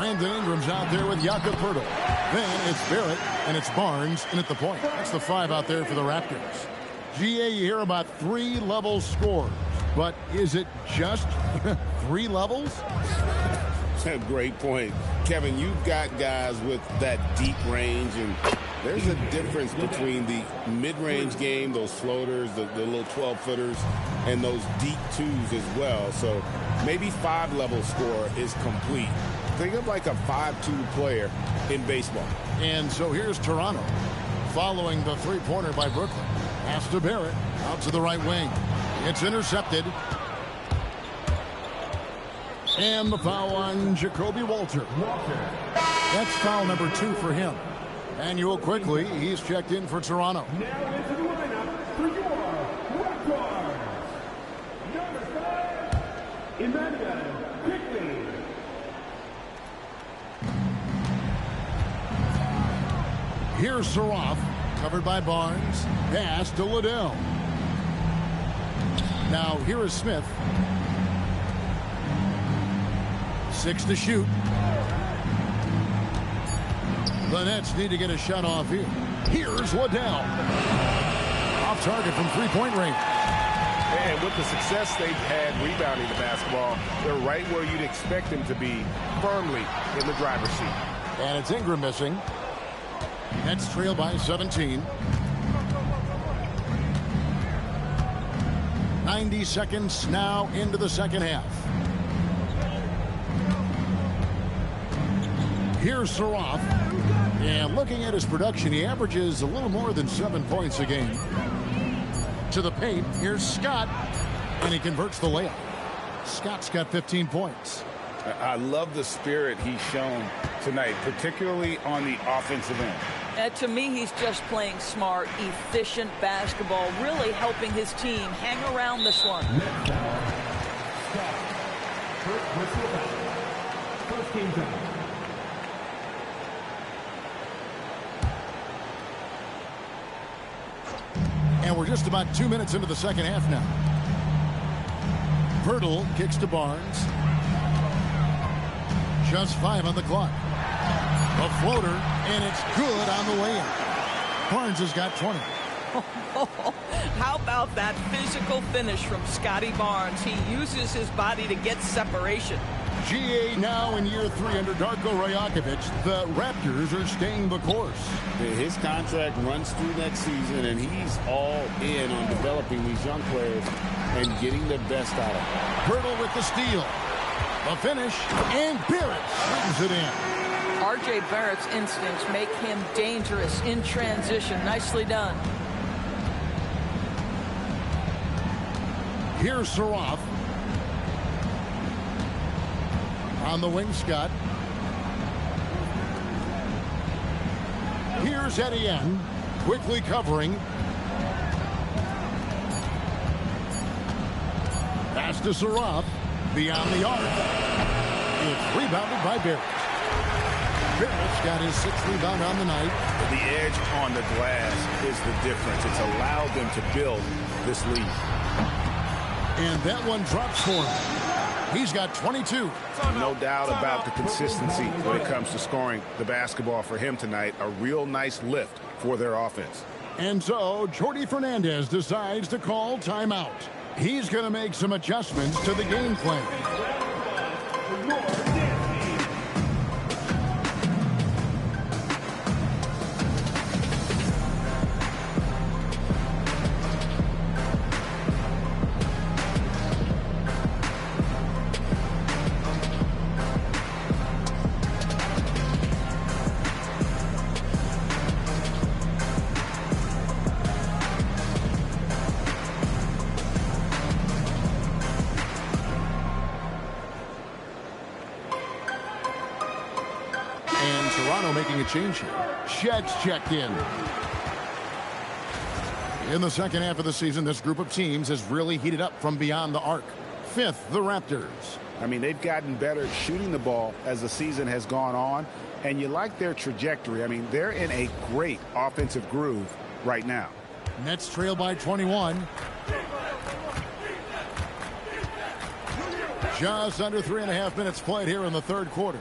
Brandon Ingram's out there with Jakob Poeltl. Then it's Barrett, and it's Barnes in at the point. That's the 5 out there for the Raptors. GA, you hear about 3-level scores, but is it just 3 levels? Great point. Kevin, you've got guys with that deep range, and there's a difference between the mid-range game, those floaters, the little 12-footers, and those deep 2s as well. So maybe 5-level score is complete. Think of like a 5-2 player in baseball. And so here's Toronto following the three-pointer by Brooklyn. Pass to Barrett, out to the right wing. It's intercepted. And the foul on Jacoby Walter. That's foul number 2 for him. Manuel quickly, he's checked in for Toronto. Now into the lineup for your Raptors. Number 5, Emmanuel Quickly. Here's Saroff, covered by Barnes. Pass to Liddell. Now here is Smith. 6 to shoot. The Nets need to get a shot off here. Here's Liddell. Off target from three-point range. And with the success they've had rebounding the basketball, they're right where you'd expect them to be, firmly in the driver's seat. And it's Ingram missing. Nets trail by 17. 90 seconds now into the second half. Here's Saroff. And looking at his production, he averages a little more than 7 points a game. To the paint, here's Scott. And he converts the layup. Scott's got 15 points. I love the spirit he's shown tonight, particularly on the offensive end. To me, he's just playing smart, efficient basketball, really helping his team hang around this one. First team foul. And we're just about 2 minutes into the second half now. Poeltl kicks to Barnes. Just 5 on the clock. A floater, and it's good on the way in. Barnes has got 20. How about that physical finish from Scotty Barnes? He uses his body to get separation. GA now in year 3 under Darko Rajakovic. The Raptors are staying the course. His contract runs through next season, and he's all in on developing these young players and getting the best out of them. Poeltl with the steal. The finish, and Barrett brings it in. R.J. Barrett's instincts make him dangerous in transition. Nicely done. Here's Saroff. On the wing, Scott. Here's Etienne. Quickly covering. Pass to Saroff. Beyond the arc. It's rebounded by Barrett. Barrett's got his 6th rebound on the night. The edge on the glass is the difference. It's allowed them to build this lead. And that one drops for him. He's got 22. No doubt about the consistency when it comes to scoring the basketball for him tonight. A real nice lift for their offense. And so Jordi Fernandez decides to call timeout. He's going to make some adjustments to the game plan. Making a change here. Shed's checked in. In the second half of the season, this group of teams has really heated up from beyond the arc. 5th, the Raptors. I mean, they've gotten better at shooting the ball as the season has gone on, and you like their trajectory. I mean, they're in a great offensive groove right now. Nets trail by 21. Just under 3.5 minutes played here in the third quarter.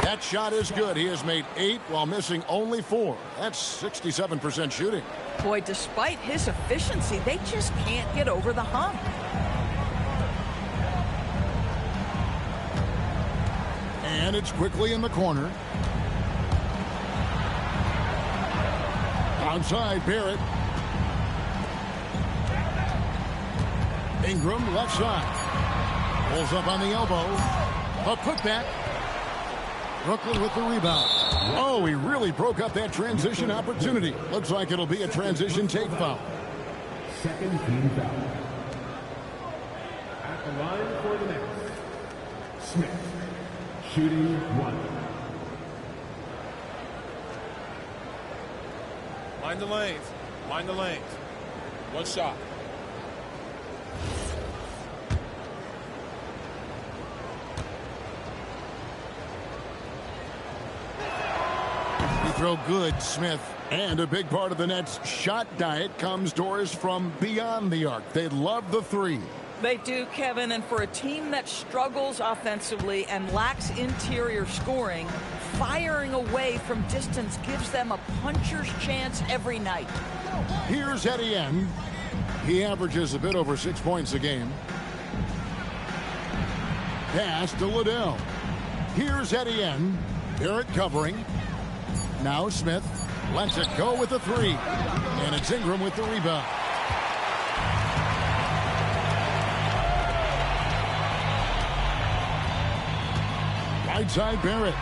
That shot is good. He has made 8 while missing only 4. That's 67% shooting. Boy, despite his efficiency, they just can't get over the hump. And it's quickly in the corner. Outside, Barrett. Ingram, left side. Pulls up on the elbow. A putback. Brooklyn with the rebound. Oh, he really broke up that transition opportunity. Looks like it'll be a transition take foul. Second team foul. At the line for the Nets, Smith, shooting 1. Mind the lanes. Mind the lanes. One shot. Throw good, Smith. And a big part of the Nets' shot diet comes, Doris, from beyond the arc. They love the 3. They do, Kevin, and for a team that struggles offensively and lacks interior scoring, firing away from distance gives them a puncher's chance every night. Here's Etienne. He averages a bit over 6 points a game. Pass to Liddell. Here's Etienne. Barrett covering. Now Smith lets it go with the 3. And it's Ingram with the rebound. Right side, Barrett.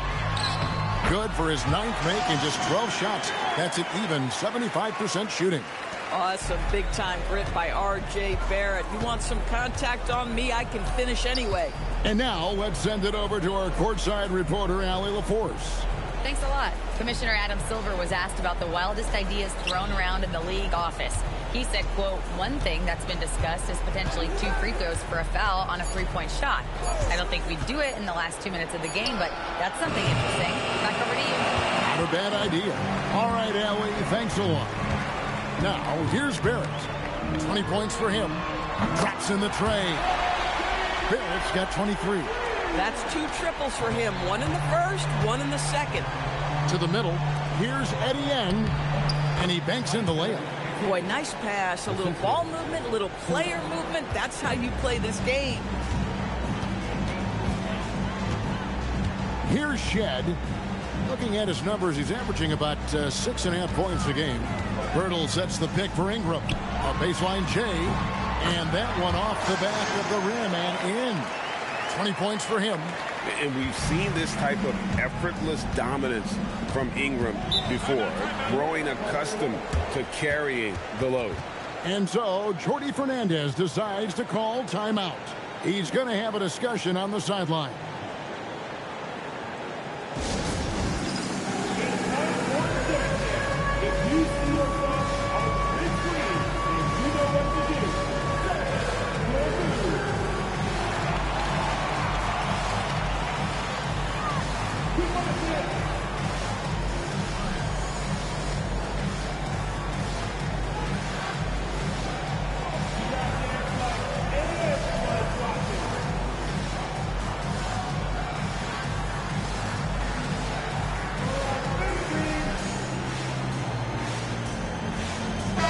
Good for his 9th make in just 12 shots. That's an even 75% shooting. Oh, that's some big-time grit by R.J. Barrett. You want some contact on me, I can finish anyway. And now let's send it over to our courtside reporter, Allie LaForce. Thanks a lot. Commissioner Adam Silver was asked about the wildest ideas thrown around in the league office. He said, quote, one thing that's been discussed is potentially 2 free throws for a foul on a 3-point shot. I don't think we'd do it in the last 2 minutes of the game, but that's something interesting. Back over to you. Not a bad idea. All right, Allie, thanks a lot. Now, here's Barrett. 20 points for him. Drops in the tray. Barrett's got 23. That's 2 triples for him. 1 in the first, 1 in the second. To the middle. Here's Etienne. And he banks in the layup. Boy, nice pass. A little ball movement, a little player movement. That's how you play this game. Here's Shed. Looking at his numbers, he's averaging about 6.5 points a game. Bertle sets the pick for Ingram. A baseline J. And that one off the back of the rim and in. 20 points for him. And we've seen this type of effortless dominance from Ingram before, growing accustomed to carrying the load. And so Jordi Fernandez decides to call timeout. He's going to have a discussion on the sideline. If you see yourself on the big screen and you know what to do, set your move.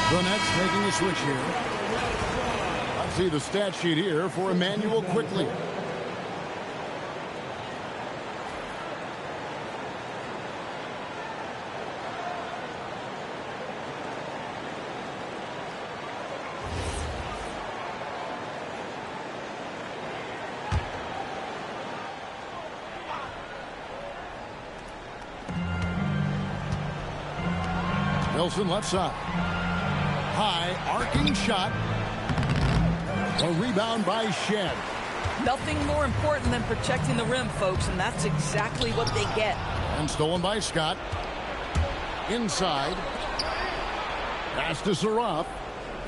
The Nets making a switch here. Let's see the stat sheet here for Emmanuel quickly. Wilson left side. High arcing shot. A rebound by Shed. Nothing more important than protecting the rim, folks, and that's exactly what they get. And stolen by Scott. Inside. Pass to Saraf.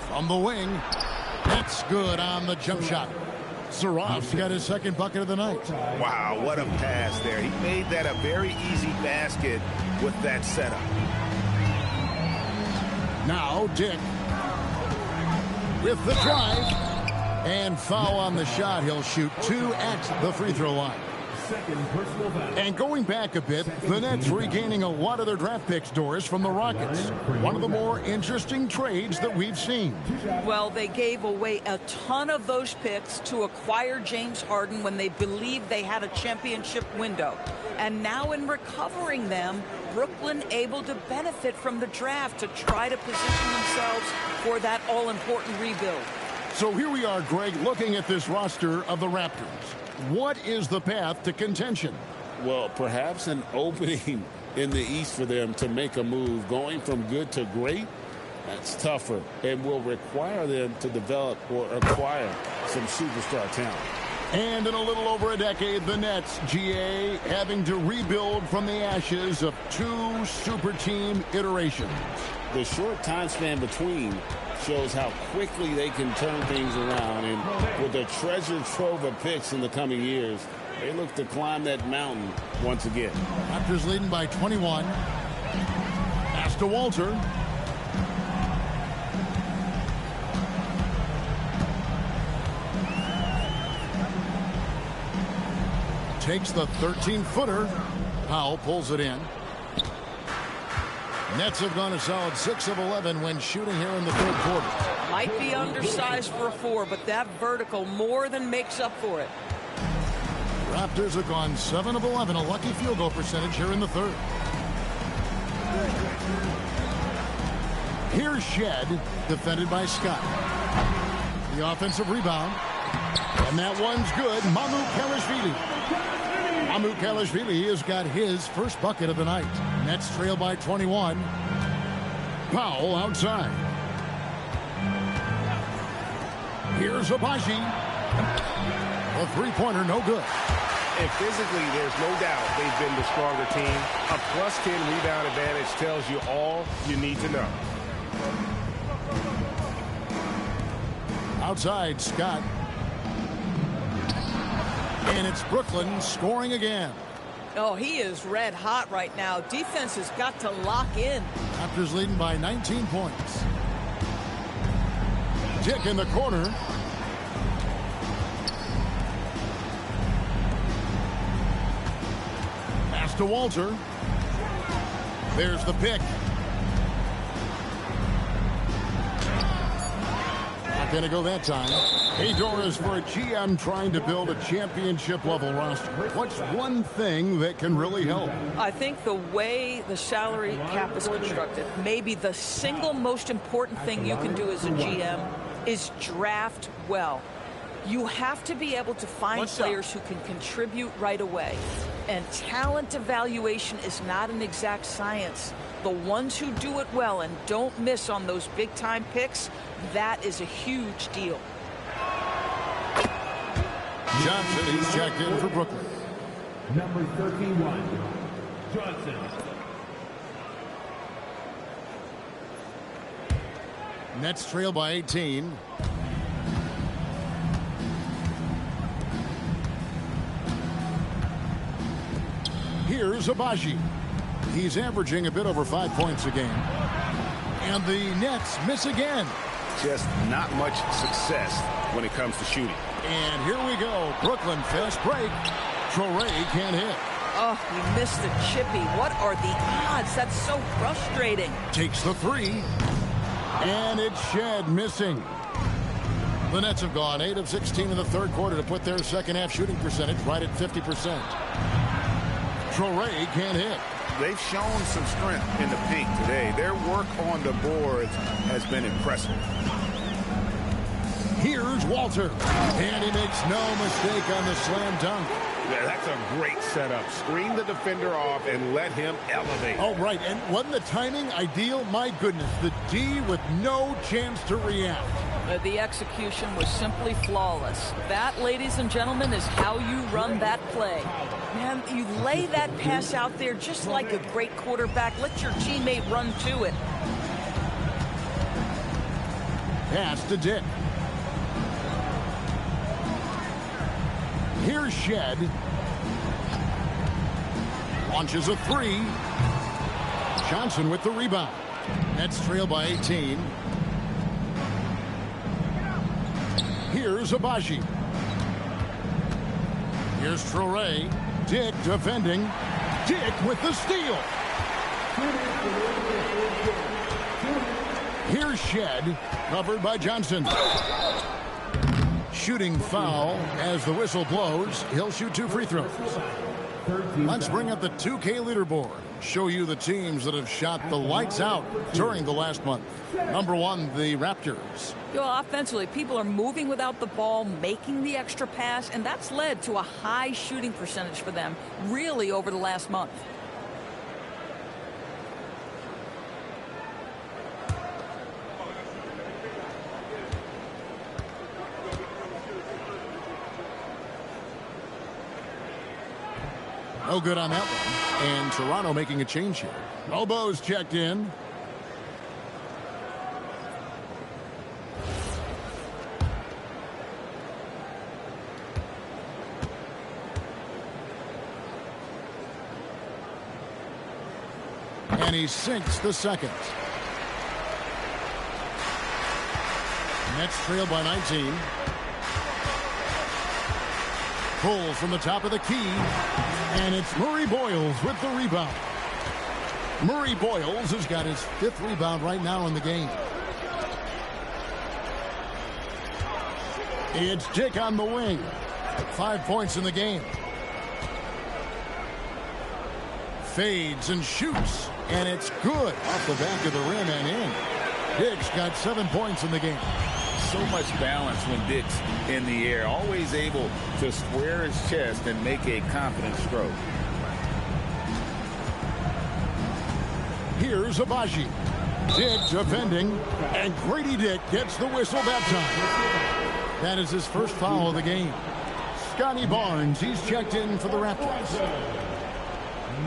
From the wing. That's good on the jump shot. Saraf's got his second bucket of the night. Wow, what a pass there. He made that a very easy basket with that setup. Now Dick with the drive and foul on the shot. He'll shoot 2 at the free throw line. second personal foul. And going back a bit, the Nets regaining a lot of their draft picks, Doris, from the Rockets. One of the more interesting trades that we've seen. Well, they gave away a ton of those picks to acquire James Harden when they believed they had a championship window. And now in recovering them, Brooklyn able to benefit from the draft to try to position themselves for that all-important rebuild. So here we are, Greg, looking at this roster of the Raptors. What is the path to contention? Well, perhaps an opening in the East for them to make a move. Going from good to great, that's tougher and will require them to develop or acquire some superstar talent. And in a little over a decade, the Nets, GA, having to rebuild from the ashes of two super team iterations. The short time span between shows how quickly they can turn things around. And with a treasure trove of picks in the coming years, they look to climb that mountain once again. Raptors leading by 21. Pass to Walter. Takes the 13-footer. Powell pulls it in. Nets have gone a solid 6 of 11 when shooting here in the third quarter. Might be undersized for a 4, but that vertical more than makes up for it. Raptors have gone 7 of 11, a lucky field goal percentage here in the third. Here's Shed, defended by Scott. The offensive rebound. And that one's good. Mamu Kalashvili has got his first bucket of the night. Nets trail by 21. Powell outside. Here's Abaji. A three-pointer, no good. And physically, there's no doubt they've been the stronger team. A plus 10 rebound advantage tells you all you need to know. Outside, Scott. And it's Brooklyn scoring again. Oh, he is red hot right now. Defense has got to lock in. Raptors leading by 19 points. Dick in the corner. Pass to Walter. There's the pick. Not going to go that time. Hey, Doris, for a GM trying to build a championship-level roster, what's one thing that can really help? I think the way the salary cap is constructed, maybe the single most important thing you can do as a GM is draft well. You have to be able to find players who can contribute right away. And talent evaluation is not an exact science. The ones who do it well and don't miss on those big-time picks, that is a huge deal. Johnson, he's checked in for Brooklyn. Number 31, Johnson. Nets trail by 18. Here's Abaji. He's averaging a bit over 5 points a game. And the Nets miss again. Just not much success when it comes to shooting. And here we go. Brooklyn fast break. Traore can't hit. Oh, he missed the chippy. What are the odds? That's so frustrating. Takes the three. And it's Shed missing. The Nets have gone 8 of 16 in the third quarter to put their second half shooting percentage right at 50%. Traore can't hit. They've shown some strength in the paint today. Their work on the boards has been impressive. Here's Walter. And he makes no mistake on the slam dunk. Yeah, that's a great setup. Screen the defender off and let him elevate. Oh, right. And wasn't the timing ideal? My goodness. The D with no chance to react. The execution was simply flawless. That, ladies and gentlemen, is how you run that play. Man, you lay that pass out there just like a great quarterback. Let your teammate run to it. Pass to Dick. Here's Shed. Launches a three. Johnson with the rebound. Nets trail by 18. Here's Abaji. Here's Traore. Dick defending. Dick with the steal. Here's Shed, covered by Johnson. Shooting foul as the whistle blows. He'll shoot 2 free throws. Let's bring up the 2K leaderboard. Show you the teams that have shot the lights out during the last month. Number 1, the Raptors. Offensively, people are moving without the ball, making the extra pass, and that's led to a high shooting percentage for them, really, over the last month. No good on that one. And Toronto making a change here. Elbows checked in. And he sinks the second. Nets trail by 19. Pull from the top of the key. And it's Murray Boyles with the rebound. Murray Boyles has got his 5th rebound right now in the game. It's Dick on the wing. 5 points in the game. Fades and shoots. And it's good off the back of the rim and in. Dick's got 7 points in the game. So much balance when Dick's in the air. Always able to square his chest and make a confident stroke. Here's Abaji. Dick defending. And Grady Dick gets the whistle that time. That is his first foul of the game. Scotty Barnes, he's checked in for the Raptors.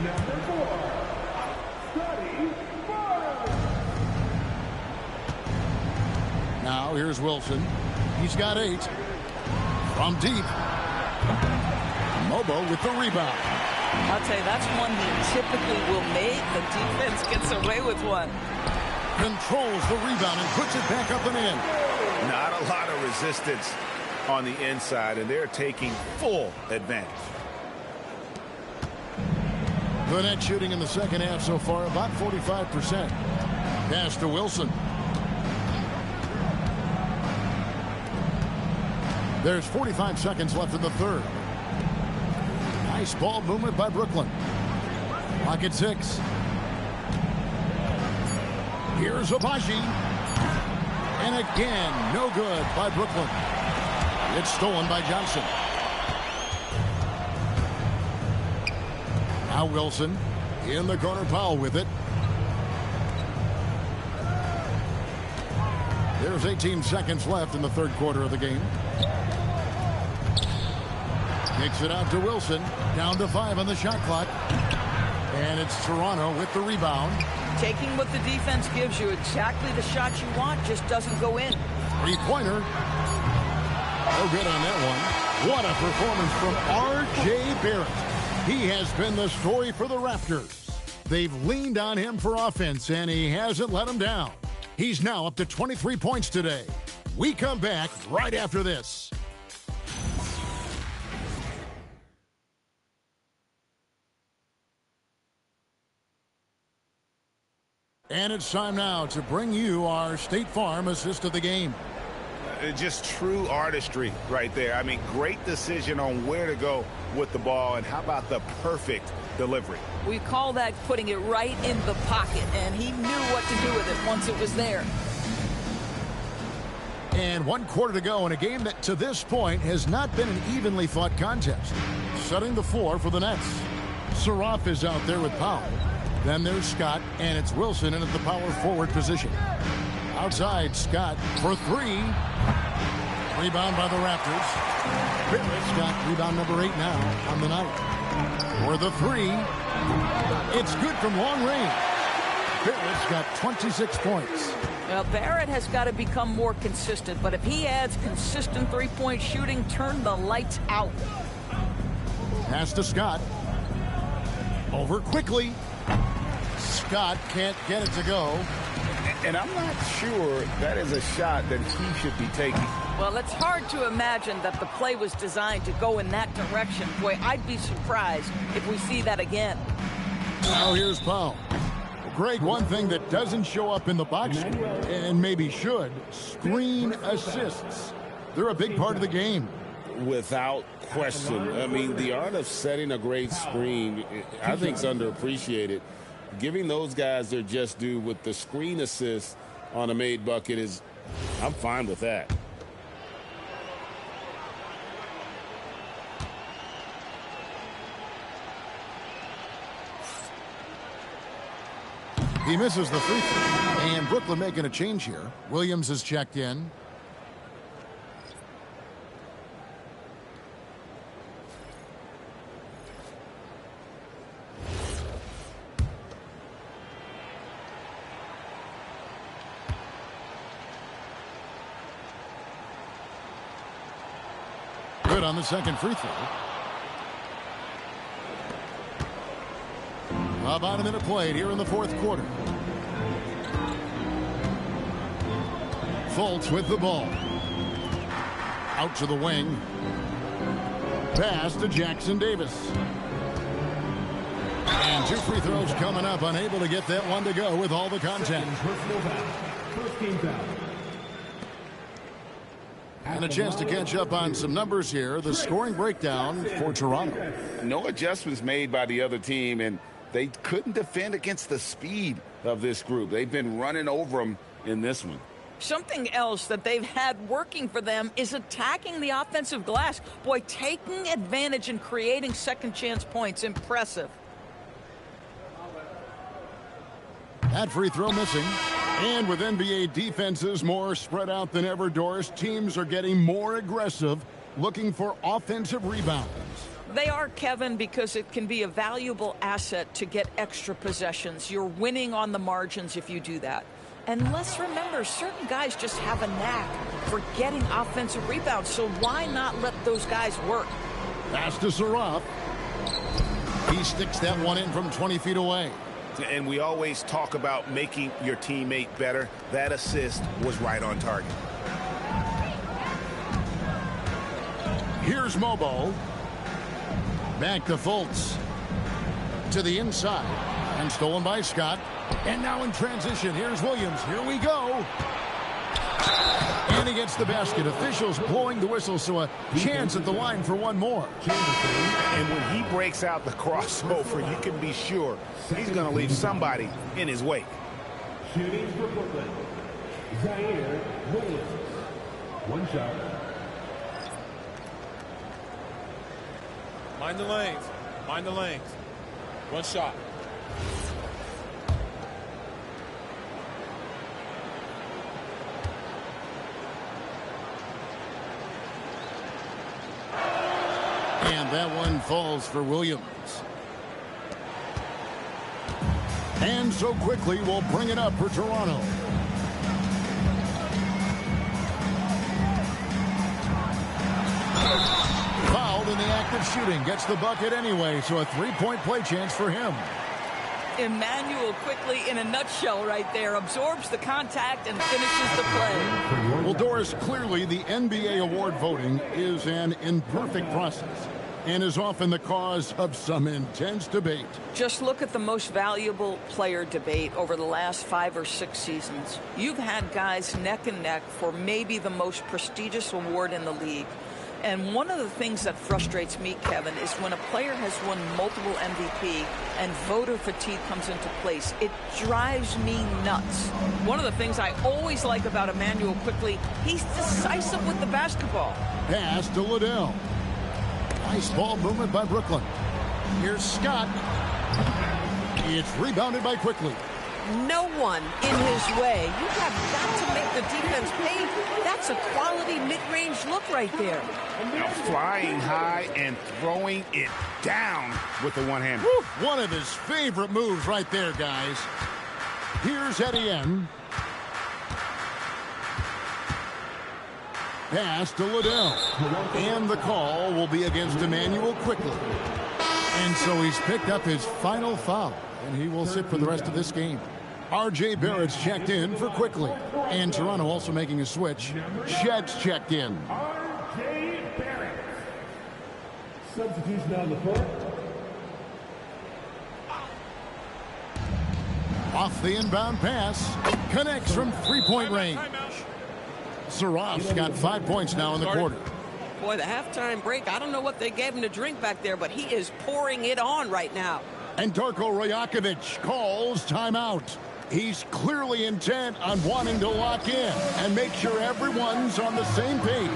Number 4, Scotty Barnes. Now here's Wilson. He's got 8. From deep. Mobo with the rebound. I'll tell you, that's one he typically will make. The defense gets away with one. Controls the rebound and puts it back up and in. Not a lot of resistance on the inside, and they're taking full advantage. The net shooting in the second half so far, about 45%. Pass to Wilson. There's 45 seconds left in the third. Nice ball movement by Brooklyn. Clock at 6. Here's Abaji. And again, no good by Brooklyn. It's stolen by Johnson. Now Wilson in the corner. Powell with it. There's 18 seconds left in the third quarter of the game. Kicks it out to Wilson. Down to 5 on the shot clock. And it's Toronto with the rebound. Taking what the defense gives you, exactly the shot you want, just doesn't go in. Three-pointer. No good on that one. What a performance from R.J. Barrett. He has been the story for the Raptors. They've leaned on him for offense, and he hasn't let them down. He's now up to 23 points today. We come back right after this. And it's time now to bring you our State Farm assist of the game. Just true artistry right there. I mean, great decision on where to go with the ball, and how about the perfect delivery? We call that putting it right in the pocket, and he knew what to do with it once it was there. And 1 quarter to go in a game that to this point has not been an evenly fought contest. Setting the floor for the Nets. Saraf is out there with Powell. Then there's Scott, and it's Wilson in at the power forward position. Outside, Scott for 3. Rebound by the Raptors. Barrett's got rebound number 8 now on the night. For the 3. It's good from long range. Barrett's got 26 points. Now, Barrett has got to become more consistent, but if he adds consistent three-point shooting, turn the lights out. Pass to Scott. Over quickly. Scott can't get it to go. And I'm not sure that is a shot that he should be taking. Well, it's hard to imagine that the play was designed to go in that direction. Boy, I'd be surprised if we see that again. Now here's Powell. Greg, one thing that doesn't show up in the box score, and maybe should, screen assists. They're a big part of the game. Without question. I mean, the art of setting a great screen, I think, is underappreciated. Giving those guys their just due with the screen assist on a made bucket is, I'm fine with that. He misses the free throw. And Brooklyn making a change here. Williams has checked in. Good on the second free throw. About a minute played here in the fourth quarter. Fultz with the ball. Out to the wing. Pass to Jackson Davis. And two free throws coming up. Unable to get that one to go with all the contact. First team foul. And a chance to catch up on some numbers here. The scoring breakdown for Toronto. No adjustments made by the other team, and they couldn't defend against the speed of this group. They've been running over them in this one. Something else that they've had working for them is attacking the offensive glass. Boy, taking advantage and creating second chance points. Impressive. That free throw missing. And with NBA defenses more spread out than ever, Doris, teams are getting more aggressive, looking for offensive rebounds. They are, Kevin, because it can be a valuable asset to get extra possessions. You're winning on the margins if you do that. And let's remember, certain guys just have a knack for getting offensive rebounds, so why not let those guys work? Pass to Saraf. He sticks that one in from 20 feet away. And we always talk about making your teammate better. That assist was right on target. Here's Mobo. Back to Fultz. To the inside. And stolen by Scott. And now in transition, here's Williams. Here we go. And he gets the basket. Officials blowing the whistle, so a chance at the line for one more. And when he breaks out the crossover, you can be sure he's going to leave somebody in his wake. Shooting for Brooklyn. Zaire Williams. One shot. Mind the lanes. Mind the lanes. One shot. And that one falls for Williams. And so quickly we'll bring it up for Toronto. Fouled in the act of shooting. Gets the bucket anyway, so a three-point play chance for him. Emmanuel quickly in a nutshell right there. Absorbs the contact and finishes the play. Well, Doris, clearly the NBA award voting is an imperfect process and is often the cause of some intense debate. Just look at the most valuable player debate over the last 5 or 6 seasons. You've had guys neck and neck for maybe the most prestigious award in the league. And one of the things that frustrates me, Kevin, is when a player has won multiple MVP and voter fatigue comes into place. It drives me nuts. One of the things I always like about Emmanuel quickly, he's decisive with the basketball. Pass to Liddell. Nice ball movement by Brooklyn. Here's Scott. It's rebounded by Quickly. No one in his way. You have got to make the defense pay. That's a quality mid-range look right there. Now flying high and throwing it down with the one-hander. One of his favorite moves right there, guys. Here's Etienne. Pass to Liddell. And the call will be against Emmanuel Quickly. And so he's picked up his final foul, and he will sit for the rest of this game. R.J. Barrett's checked in for Quickly. And Toronto also making a switch. Shedd's checked in. R.J. Barrett. Substitution on the court. Off the inbound pass. Connects from three-point range. Saraf's got 5 points now in the quarter. Boy, the halftime break, I don't know what they gave him to drink back there, but he is pouring it on right now. And Darko Rajakovic calls timeout. He's clearly intent on wanting to lock in and make sure everyone's on the same page.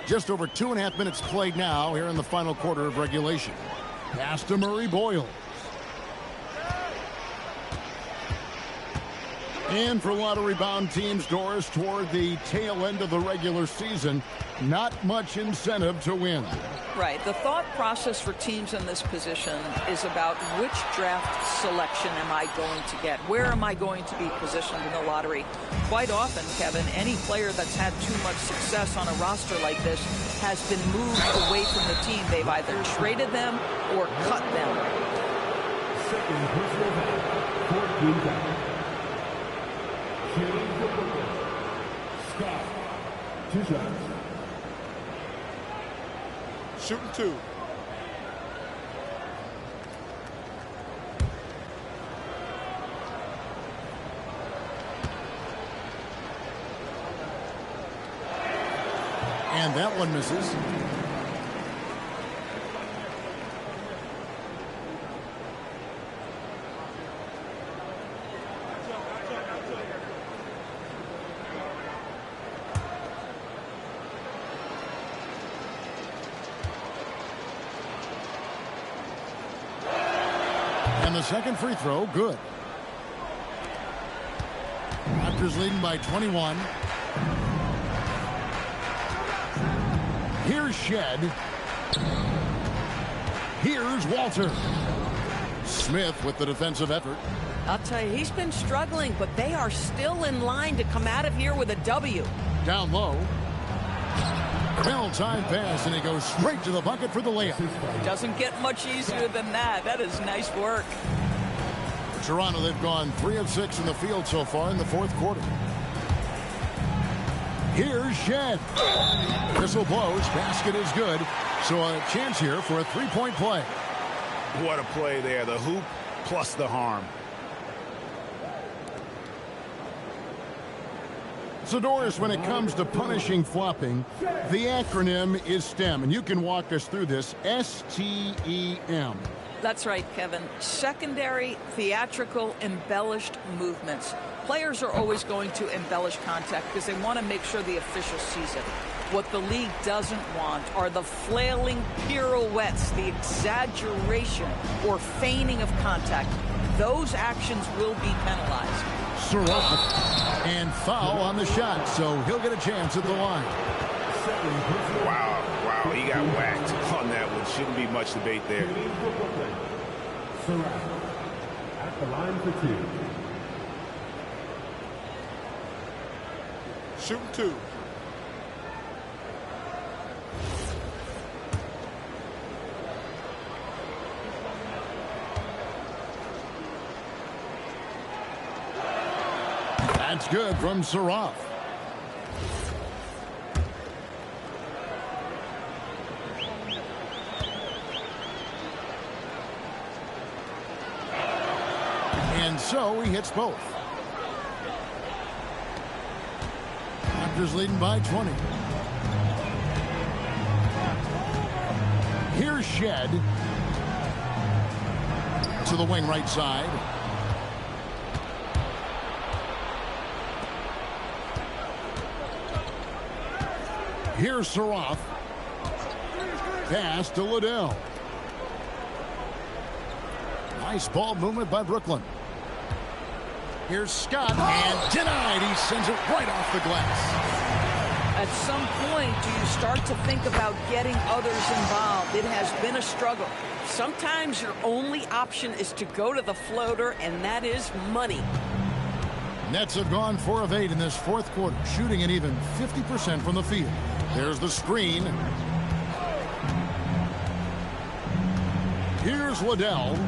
Just over 2.5 minutes played now here in the final quarter of regulation. Pass to Murray Boyle. And for a lot of rebound teams, Doris, toward the tail end of the regular season, not much incentive to win. Right. The thought process for teams in this position is about which draft selection am I going to get? Where am I going to be positioned in the lottery? Quite often, Kevin, any player that's had too much success on a roster like this has been moved away from the team. They've either traded them or cut them. Second personal foul. Court Green foul. Shooting for Brooklyn. Scott. 2 shots. Shooting 2. And that one misses. And the second free throw, good. Raptors leading by 21. Here's Shed. Here's Walter. Smith with the defensive effort. I'll tell you, he's been struggling, but they are still in line to come out of here with a W. Down low. Bell-time pass, and he goes straight to the bucket for the layup. Doesn't get much easier than that. That is nice work. For Toronto, they've gone 3 of 6 in the field so far in the fourth quarter. Here's Shed. Whistle blows. Basket is good. So a chance here for a three-point play. What a play there. The hoop plus the harm. So, Doris, when it comes to punishing flopping, the acronym is STEM. And you can walk us through this. S-T-E-M. That's right, Kevin. Secondary, theatrical, embellished movements. Players are always going to embellish contact because they want to make sure the official sees it. What the league doesn't want are the flailing pirouettes, the exaggeration or feigning of contact. Those actions will be penalized. Saraf, and foul on the shot, so he'll get a chance at the line. Wow, he got whacked on that one. Shouldn't be much debate there. Saraf at the line for 2. Shooting 2. That's good from Saraf. And so he hits both. Raptors leading by 20. Here's Shed. To the wing right side. Here's Saroff. Pass to Liddell. Nice ball movement by Brooklyn. Here's Scott, and denied. He sends it right off the glass. At some point, do you start to think about getting others involved? It has been a struggle. Sometimes your only option is to go to the floater, and that is money. Nets have gone 4 of 8 in this fourth quarter, shooting at even 50% from the field. There's the screen. Here's Liddell.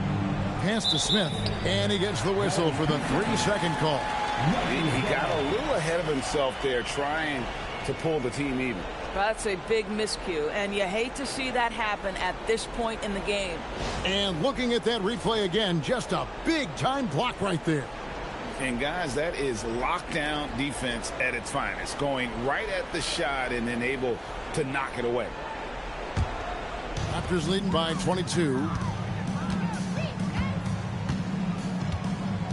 Pass to Smith, and he gets the whistle for the 3-second call. He got a little ahead of himself there trying to pull the team even. That's a big miscue, and you hate to see that happen at this point in the game. And looking at that replay again, just a big-time block right there. And, guys, that is lockdown defense at its finest, going right at the shot and then able to knock it away. Raptors leading by 22.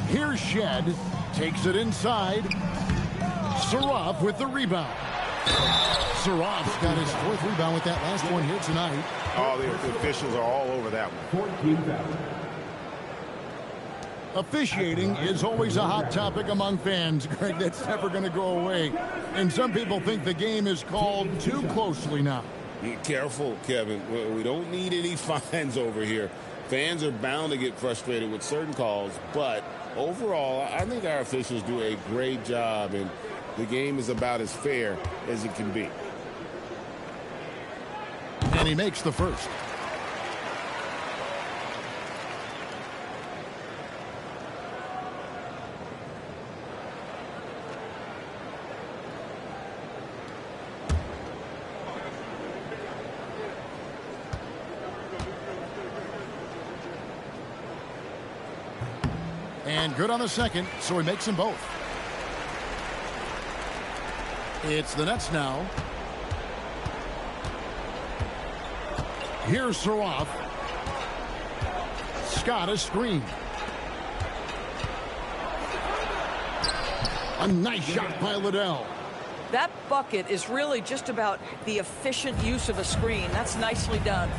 Here's Shed. Takes it inside. Saroff with the rebound. Saroff's got his 4th rebound with that last one here tonight. Oh, the officials are all over that one. 14 fouls. Officiating is always a hot topic among fans, Greg. That's never going to go away. And some people think the game is called too closely now. Be careful, Kevin. We don't need any fines over here. Fans are bound to get frustrated with certain calls, but overall, I think our officials do a great job, and the game is about as fair as it can be. And he makes the first. And good on the second, so he makes them both. It's the Nets now. Here's Saroff. Scott a screen. A nice shot by Liddell. That bucket is really just about the efficient use of a screen. That's nicely done.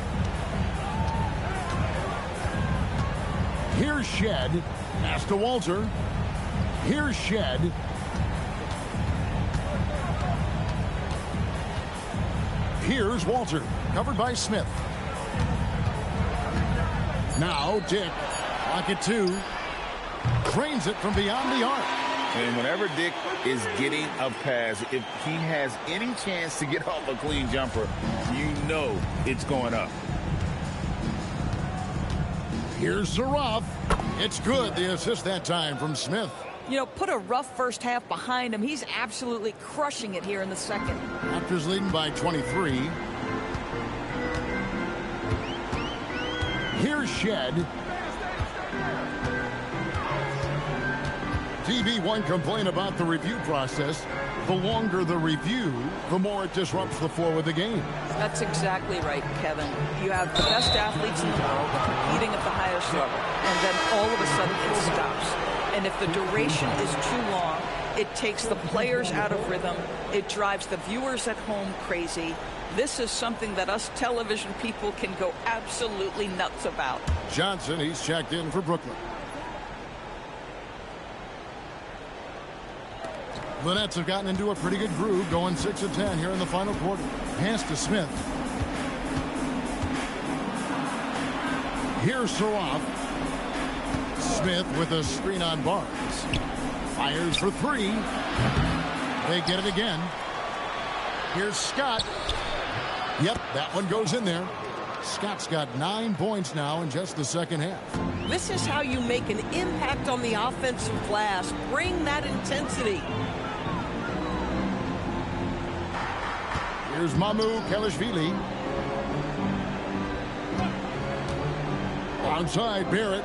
Here's Shed. Pass to Walter. Here's Shed. Here's Walter. Covered by Smith. Now Dick. Pocket 2. Cranes it from beyond the arc. And whenever Dick is getting a pass, if he has any chance to get off a clean jumper, you know it's going up. Here's Saroff. It's good. The assist that time from Smith. You know, put a rough first half behind him. He's absolutely crushing it here in the second. Raptors leading by 23. Here's Shed. TV1 complain about the review process. The longer the review, the more it disrupts the flow of the game. That's exactly right, Kevin. You have the best athletes in the world competing at the highest level, and then all of a sudden it stops. And if the duration is too long, it takes the players out of rhythm. It drives the viewers at home crazy. This is something that us television people can go absolutely nuts about. Johnson, he's checked in for Brooklyn. The Nets have gotten into a pretty good groove, going 6 of 10 here in the final quarter. Pass to Smith. Here's Saroff. Smith with a screen on Barnes. Fires for 3. They get it again. Here's Scott. Yep, that one goes in there. Scott's got 9 points now in just the second half. This is how you make an impact on the offensive glass. Bring that intensity. Here's Mamu Kelishvili. Outside Barrett.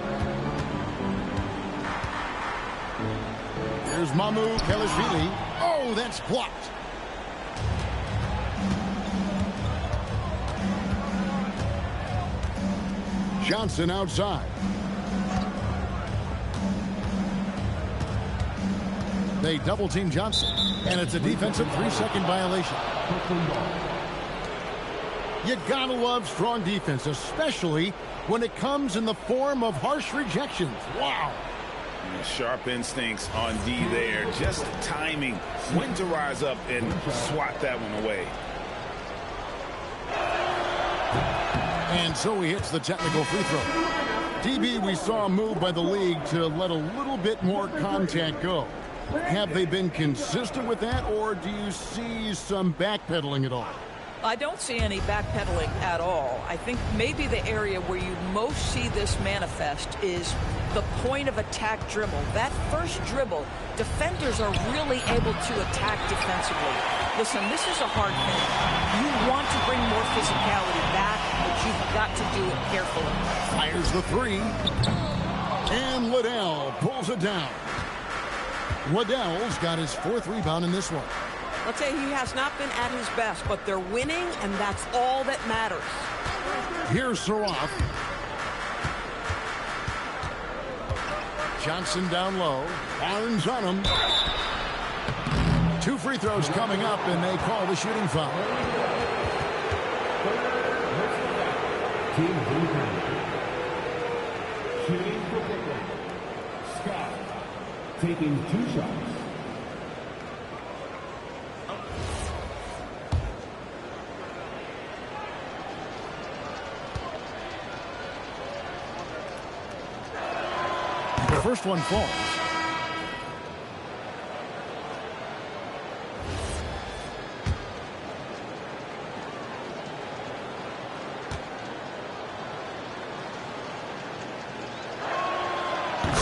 Here's Mamu Kelishvili. Oh, that's blocked. Johnson outside. They double-team Johnson, and it's a defensive 3-second violation. You gotta love strong defense, especially when it comes in the form of harsh rejections. Wow. Sharp instincts on D there. Just timing when to rise up and swat that one away. And so he hits the technical free throw. DB, we saw a move by the league to let a little bit more contact go. Have they been consistent with that, or do you see some backpedaling at all? I don't see any backpedaling at all. I think maybe the area where you most see this manifest is the point of attack dribble. That first dribble, defenders are really able to attack defensively. Listen, this is a hard thing. You want to bring more physicality back, but you've got to do it carefully. Fires the three. And Liddell pulls it down. Liddell's got his 4th rebound in this one. Let's say he has not been at his best, but they're winning, and that's all that matters. Here's Saroff. Johnson down low. Barnes on him. 2 free throws coming up, and they call the shooting foul. Team rebound. Shooting for Brooklyn. Scott taking 2 shots. The first one falls.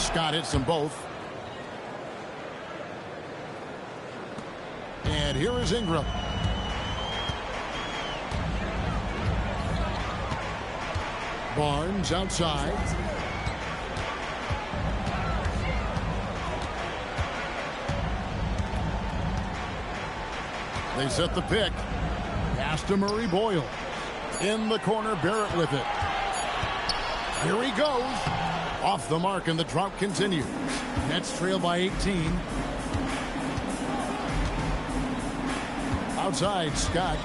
Scott hits them both. And here is Ingram. Barnes outside. They set the pick. Pass to Murray Boyle. In the corner, Barrett with it. Here he goes. Off the mark, and the drought continues. Nets trail by 18. Outside, Scott.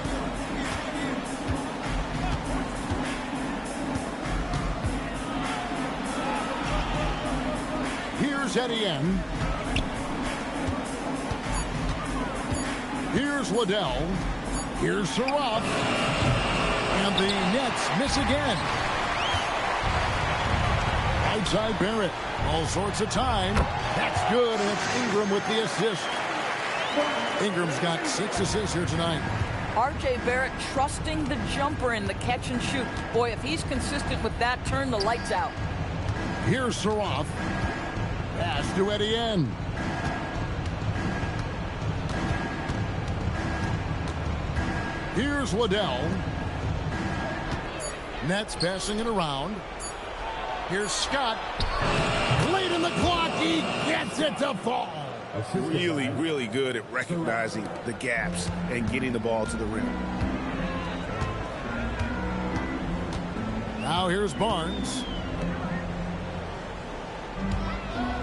Here's Etienne. Here's Liddell. Here's Saroff. And the Nets miss again. Outside Barrett. All sorts of time. That's good, and it's Ingram with the assist. Ingram's got 6 assists here tonight. R.J. Barrett trusting the jumper in the catch and shoot. Boy, if he's consistent with that, turn the lights out. Here's Saroff. Pass to Etienne. Here's Liddell. Nets passing it around. Here's Scott. Late in the clock, he gets it to fall. Really, really good at recognizing the gaps and getting the ball to the rim. Now here's Barnes.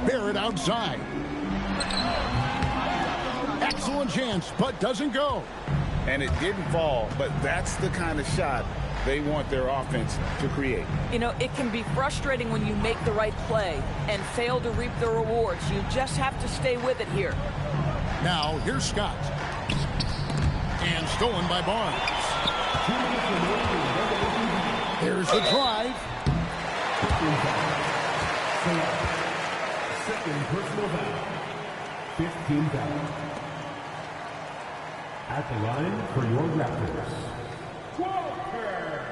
Barrett outside. Excellent chance, but doesn't go. And it didn't fall, but that's the kind of shot they want their offense to create. You know, it can be frustrating when you make the right play and fail to reap the rewards. You just have to stay with it here. Now, here's Scott. And stolen by Barnes. Here's the drive. Second personal foul. 15 foul. At the line for your Raptors. Walker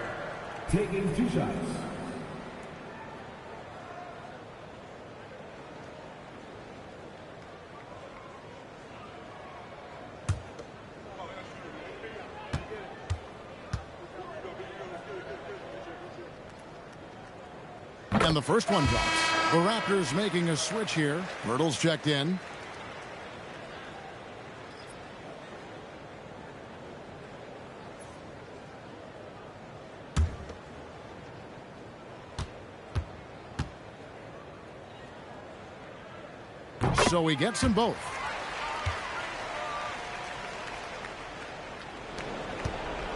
taking 2 shots. And the first one drops. The Raptors making a switch here. Myrtle's checked in. So he gets them both.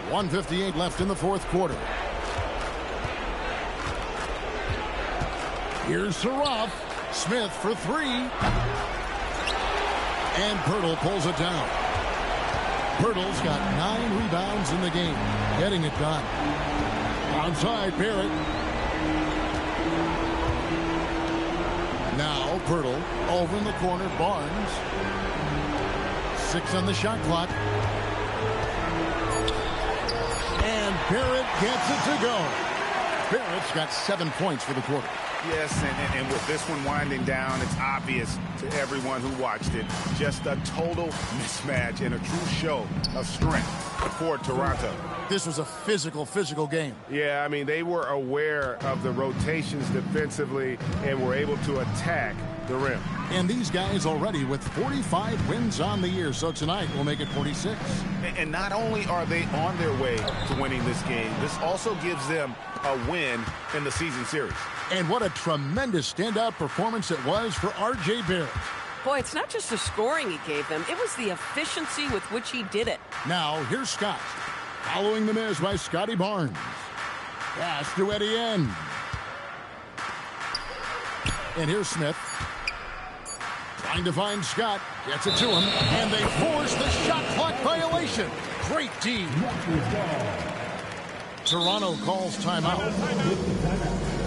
.158 left in the fourth quarter. Here's Saraf. Smith for three. And Pirtle pulls it down. Pirtle's got 9 rebounds in the game, getting it done. Onside, Barrett. Now Pirtle over in the corner, Barnes. 6 on the shot clock. And Barrett gets it to go. Barrett's got 7 points for the quarter. Yes, and with this one winding down, it's obvious to everyone who watched it. Just a total mismatch and a true show of strength for Toronto. This was a physical game. Yeah, I mean, they were aware of the rotations defensively and were able to attack the rim. And these guys already with 45 wins on the year, so tonight will make it 46. And not only are they on their way to winning this game, this also gives them a win in the season series. And what a tremendous standout performance it was for R.J. Barrett. Boy, it's not just the scoring he gave them. It was the efficiency with which he did it. Now, here's Scott. Following the miss by Scotty Barnes. Pass to Etienne. And here's Smith. Trying to find Scott. Gets it to him. And they force the shot clock violation. Great D. Toronto calls timeout.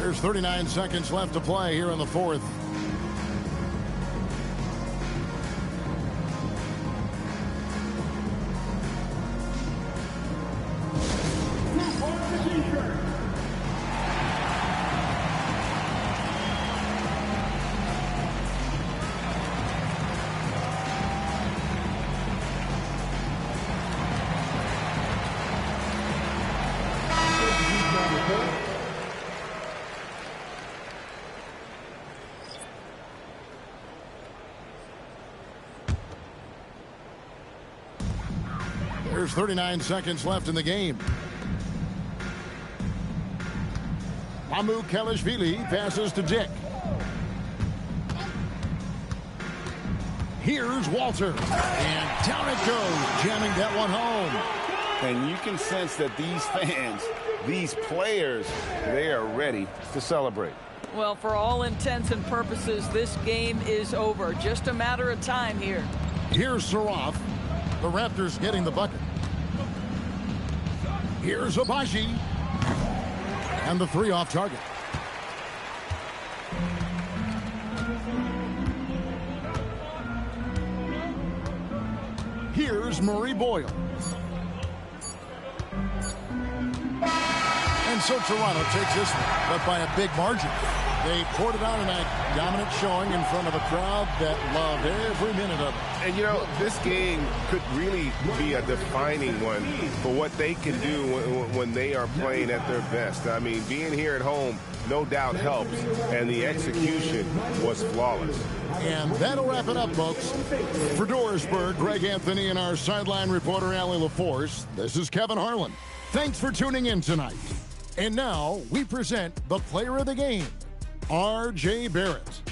There's 39 seconds left to play here in the fourth. There's 39 seconds left in the game. Mamu Kelishvili passes to Dick. Here's Walter. And down it goes, jamming that one home. And you can sense that these fans, these players, they are ready to celebrate. Well, for all intents and purposes, this game is over. Just a matter of time here. Here's Saraf. The Raptors getting the bucket. Here's Abaji. And the three off target. Here's Murray Boyle. And so Toronto takes this one, but by a big margin. They poured it on in a dominant showing in front of a crowd that loved every minute of it. And, you know, this game could really be a defining one for what they can do when they are playing at their best. I mean, being here at home no doubt helps, and the execution was flawless. And that'll wrap it up, folks. For Doorsburg, Greg Anthony, and our sideline reporter, Allie LaForce, this is Kevin Harlan. Thanks for tuning in tonight. And now we present the player of the game, R.J. Barrett.